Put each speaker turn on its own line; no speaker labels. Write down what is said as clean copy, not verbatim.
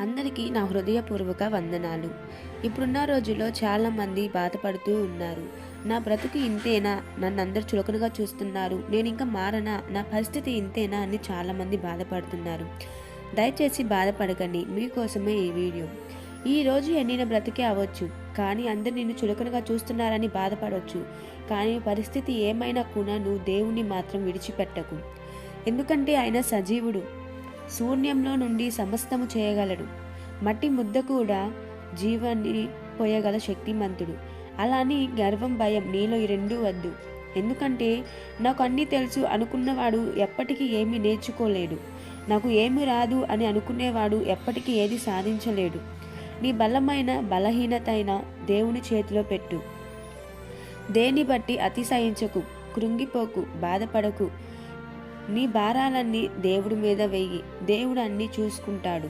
అందరికీ నా హృదయపూర్వక వందనాలు. ఇప్పుడున్న రోజుల్లో చాలామంది బాధపడుతూ ఉన్నారు. నా బ్రతుకు ఇంతేనా, నన్నందరూ చులకనగా చూస్తున్నారు, నేనింక మారనా, నా పరిస్థితి ఇంతేనా అని చాలామంది బాధపడుతున్నారు. దయచేసి బాధపడకండి, మీకోసమే ఈ వీడియో. ఈరోజు ఎండిన బ్రతికే అవ్వచ్చు, కానీ అందరు నిన్ను చులకనగా చూస్తున్నారని బాధపడవచ్చు. కానీ పరిస్థితి ఏమైనా కూడా నువ్వు దేవుణ్ణి మాత్రం విడిచిపెట్టకు. ఎందుకంటే ఆయన సజీవుడు, శూన్యంలో నుండి సమస్తము చేయగలడు. మట్టి ముద్ద కూడా జీవాన్ని పోయగల శక్తిమంతుడు. అలాని గర్వం, భయం నీలో ఈ రెండూ వద్దు. ఎందుకంటే నాకు అన్నీ తెలుసు అనుకున్నవాడు ఎప్పటికీ ఏమీ నేర్చుకోలేడు. నాకు ఏమీ రాదు అని అనుకునేవాడు ఎప్పటికీ ఏది సాధించలేడు. నీ బలమైన బలహీనత అయినా దేవుని చేతిలో పెట్టు. దేన్ని బట్టి అతిశయించకు, కృంగిపోకు, బాధపడకు. నీ భారాలన్నీ దేవుడి మీద వెయ్యి. దేవుడు అన్నీ చూసుకుంటాడు.